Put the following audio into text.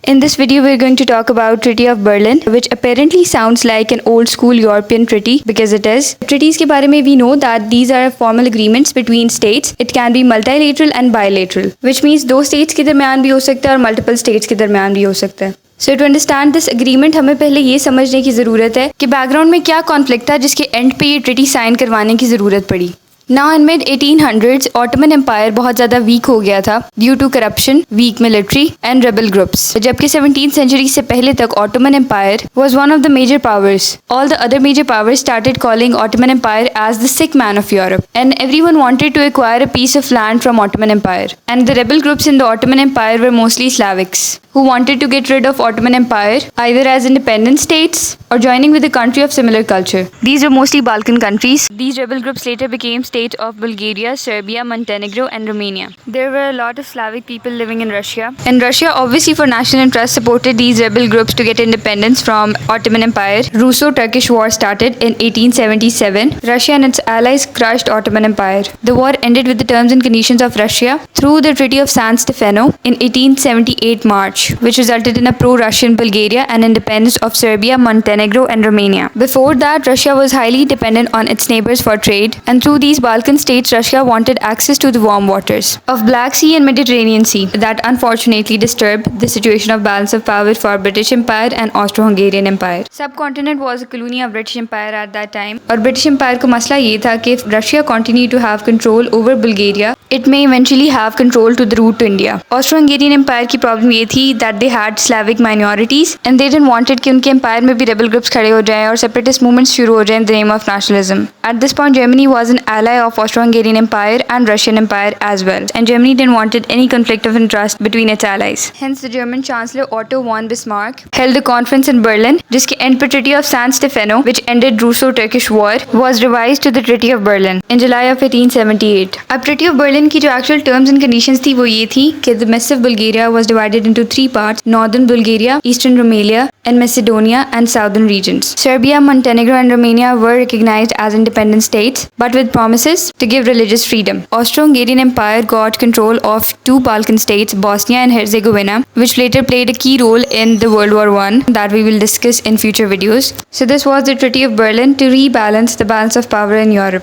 In this video, we're going to talk about Treaty of Berlin, which apparently sounds like an old school European treaty because it is. Treaties के बारे में we know that these are formal agreements between states. It can be multilateral and bilateral, which means दो states के दरमियान भी हो सकता है और multiple states के दरमियान भी हो सकता है. So to understand this agreement हमें पहले ये समझने की ज़रूरत है कि बैकग्राउंड में क्या कॉन्फ्लिक्ट था जिसके एंड पे ये ट्रीटी साइन करवाने की ज़रूरत पड़ी. Now in mid 1800s, Ottoman Empire बहुत ज़्यादा वीक हो गया था due to corruption, weak military and rebel groups. जबकि 17th century से पहले तक Ottoman Empire was one of the major powers. All the other major powers started calling Ottoman Empire as the sick man of Europe, and everyone wanted to acquire a piece of land from Ottoman Empire. And the rebel groups in the Ottoman Empire were mostly Slavics, who wanted to get rid of Ottoman Empire either as independent states or joining with a country of similar culture. These were mostly Balkan countries. These rebel groups later became states of Bulgaria, Serbia, Montenegro and Romania. There were a lot of Slavic people living in Russia. And Russia, obviously for national interest, supported these rebel groups to get independence from Ottoman Empire. Russo-Turkish War started in 1877. Russia and its allies crushed Ottoman Empire. The war ended with the terms and conditions of Russia through the Treaty of San Stefano in 1878 March, which resulted in a pro-Russian Bulgaria and independence of Serbia, Montenegro and Romania. Before that, Russia was highly dependent on its neighbors for trade, and through these Balkan states, Russia wanted access to the warm waters of Black Sea and Mediterranean Sea. That unfortunately disturbed the situation of balance of power for British Empire and Austro-Hungarian Empire. Subcontinent was a colony of British Empire at that time. और British Empire का मसला ये था कि if Russia continued to have control over Bulgaria, it may eventually have control to the route to India. Austro-Hungarian Empire की problem ये थी that they had Slavic minorities and they didn't wanted कि उनके empire में भी rebel groups खड़े हो जाएं और separatist movements शुरू हो जाएं in the name of nationalism. At this point, Germany was an ally of Austro-Hungarian Empire and Russian Empire as well, and Germany didn't wanted any conflict of interest between its allies. Hence, the German Chancellor Otto von Bismarck held a conference in Berlin, जिसके end पर Treaty of San Stefano, which ended Russo-Turkish War, was revised to the Treaty of Berlin in July of 1878. अब Treaty of Berlin की जो actual terms and conditions थी वो ये थी कि the massive Bulgaria was divided into three parts: Northern Bulgaria, Eastern Rumelia, and Macedonia and Southern regions. Serbia, Montenegro, and Romania were recognized as independent states, but with promises to give religious freedom. Austro-Hungarian Empire got control of two Balkan states, Bosnia and Herzegovina, which later played a key role in the World War I that we will discuss in future videos. So this was the Treaty of Berlin to rebalance the balance of power in Europe.